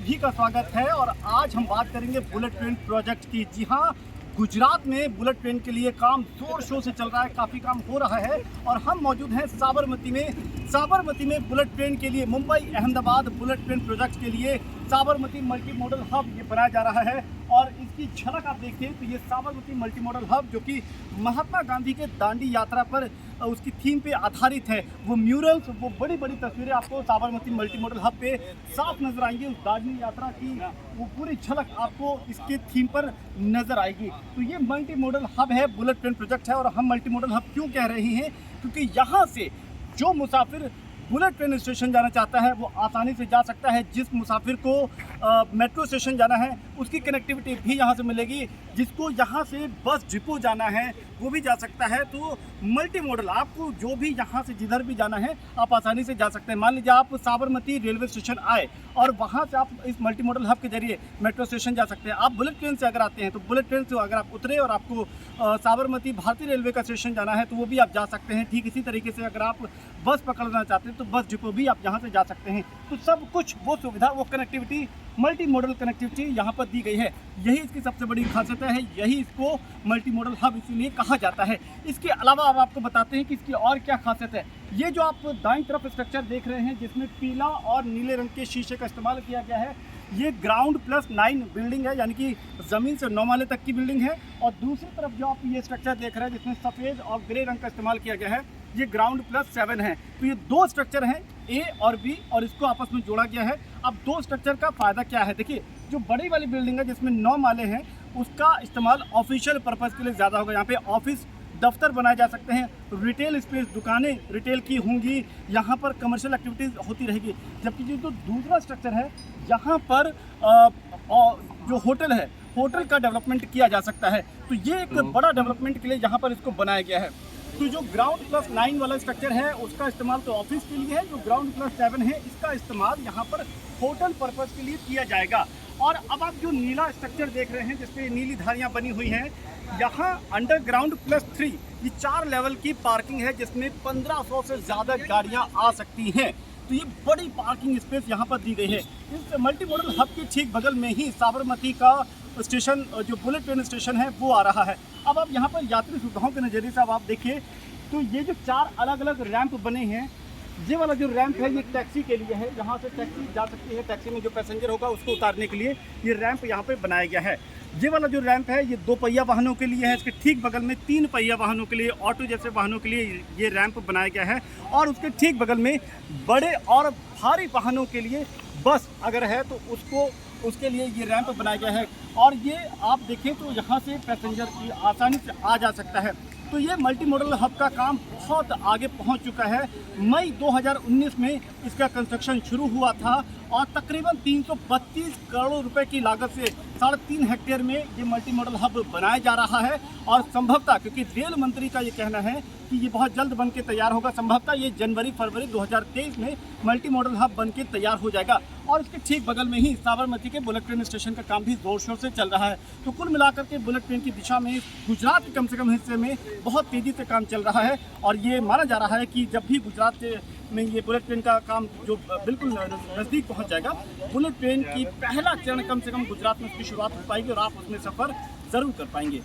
सभी का स्वागत है। और आज हम बात करेंगे बुलेट ट्रेन प्रोजेक्ट की। जी हाँ, गुजरात में बुलेट ट्रेन के लिए काम जोर शोर से चल रहा है, काफ़ी काम हो रहा है। और हम मौजूद हैं साबरमती में बुलेट ट्रेन के लिए, Mumbai Ahmedabad bullet train project के लिए साबरमती मल्टी मॉडल हब ये बनाया जा रहा है। और इसकी झलक आप देखते हैं तो ये साबरमती मल्टी मॉडल हब जो कि महात्मा गांधी के दांडी यात्रा पर उसकी थीम पे आधारित है, वो म्यूरल्स, वो बड़ी बड़ी तस्वीरें आपको साबरमती मल्टी मॉडल हब पे साफ नजर आएंगी। उस दांडी यात्रा की वो पूरी झलक आपको इसके थीम पर नजर आएगी। तो ये मल्टी मॉडल हब है, बुलेट ट्रेन प्रोजेक्ट है। और हम मल्टी मॉडल हब क्यों कह रहे हैं, क्योंकि यहाँ से जो मुसाफिर बुलेट ट्रेन स्टेशन जाना चाहता है वो आसानी से जा सकता है। जिस मुसाफिर को मेट्रो स्टेशन जाना है उसकी कनेक्टिविटी भी यहाँ से मिलेगी, जिसको यहाँ से बस डिपो जाना है वो भी जा सकता है। तो मल्टी मॉडल, आपको जो भी यहाँ से जिधर भी जाना है आप आसानी से जा सकते हैं। मान लीजिए आप साबरमती रेलवे स्टेशन आए और वहाँ से आप इस मल्टी मॉडल हब के जरिए मेट्रो स्टेशन जा सकते हैं। आप बुलेट ट्रेन से अगर आते हैं तो बुलेट ट्रेन से अगर आप उतरे और आपको साबरमती भारतीय रेलवे का स्टेशन जाना है तो वो भी आप जा सकते हैं। ठीक इसी तरीके से अगर आप बस पकड़ना चाहते हैं तो बस डिपो भी आप यहाँ से जा सकते हैं। तो सब कुछ वो सुविधा, वो कनेक्टिविटी, मल्टी मॉडल कनेक्टिविटी यहाँ पर दी गई है। यही इसकी सबसे बड़ी खासियत है, यही इसको मल्टी मॉडल हब इसीलिए कहा जाता है। इसके अलावा अब आपको बताते हैं कि इसकी और क्या खासियत है। ये जो आप दाईं तरफ स्ट्रक्चर देख रहे हैं जिसमें पीला और नीले रंग के शीशे का इस्तेमाल किया गया है, ये ग्राउंड प्लस 9 बिल्डिंग है, यानी कि ज़मीन से 9 माले तक की बिल्डिंग है। और दूसरी तरफ जो आप ये स्ट्रक्चर देख रहे हैं जिसमें सफ़ेद और ग्रे रंग का इस्तेमाल किया गया है, ये ग्राउंड प्लस 7 है। तो ये दो स्ट्रक्चर हैं, ए और बी, और इसको आपस में जोड़ा गया है। अब दो स्ट्रक्चर का फ़ायदा क्या है, देखिए जो बड़ी वाली बिल्डिंग है जिसमें 9 माले हैं उसका इस्तेमाल ऑफिशियल पर्पज़ के लिए ज़्यादा होगा। यहाँ पे ऑफिस दफ्तर बनाए जा सकते हैं, रिटेल स्पेस, दुकानें रिटेल की होंगी, यहाँ पर कमर्शियल एक्टिविटीज़ होती रहेगी। जबकि जो दूसरा स्ट्रक्चर है यहाँ पर जो होटल है, होटल का डेवलपमेंट किया जा सकता है। तो ये एक बड़ा डेवलपमेंट के लिए यहाँ पर इसको बनाया गया है। तो जो ग्राउंड प्लस 9 वाला स्ट्रक्चर है उसका इस्तेमाल तो ऑफिस के लिए है, जो ग्राउंड प्लस 7 है इसका इस्तेमाल यहाँ पर होटल पर्पज़ के लिए किया जाएगा। और अब आप जो नीला स्ट्रक्चर देख रहे हैं जिसपे नीली धारियाँ बनी हुई हैं, यहाँ अंडरग्राउंड प्लस 3 ये 4 लेवल की पार्किंग है जिसमें 1500 से ज़्यादा गाड़ियाँ आ सकती हैं। तो ये बड़ी पार्किंग स्पेस यहाँ पर दी गई है। इस मल्टी मॉडल हब के ठीक बगल में ही साबरमती का स्टेशन, जो बुलेट ट्रेन स्टेशन है, वो आ रहा है। अब आप यहाँ पर यात्री सुविधाओं के नज़रिए से अब आप देखिए तो ये जो 4 अलग अलग रैंप बने हैं, ये वाला जो रैंप है ये टैक्सी के लिए है, यहाँ से टैक्सी जा सकती है। टैक्सी में जो पैसेंजर होगा उसको उतारने के लिए ये रैंप यहाँ पे बनाया गया है। ये वाला जो रैंप है ये 2 पहिया वाहनों के लिए है। इसके ठीक बगल में 3 पहिया वाहनों के लिए, ऑटो जैसे वाहनों के लिए ये रैंप बनाया गया है। और उसके ठीक बगल में बड़े और भारी वाहनों के लिए, बस अगर है तो उसके लिए ये रैंप बनाया गया है। और ये आप देखें तो यहाँ से पैसेंजर आसानी से आ जा सकता है। तो ये मल्टी मॉडल हब का काम बहुत आगे पहुंच चुका है। मई 2019 में इसका कंस्ट्रक्शन शुरू हुआ था और तकरीबन 332 करोड़ रुपए की लागत से 3.5 हेक्टेयर में ये मल्टी मॉडल हब बनाया जा रहा है। और संभवतः, क्योंकि रेल मंत्री का ये कहना है कि ये बहुत जल्द बन के तैयार होगा, संभवतः ये जनवरी-फरवरी 2023 में मल्टी मॉडल हब बन के तैयार हो जाएगा। और इसके ठीक बगल में ही साबरमती के बुलेट ट्रेन स्टेशन का काम भी जोर शोर से चल रहा है। तो कुल मिलाकर के बुलेट ट्रेन की दिशा में गुजरात के कम से कम हिस्से में बहुत तेज़ी से काम चल रहा है। और ये माना जा रहा है कि जब भी गुजरात में ये बुलेट ट्रेन का काम जो बिल्कुल नज़दीक पहुंच जाएगा, बुलेट ट्रेन की पहला चरण कम से कम गुजरात में उसकी शुरुआत हो पाएगी और आप उसमें सफ़र ज़रूर कर पाएंगे।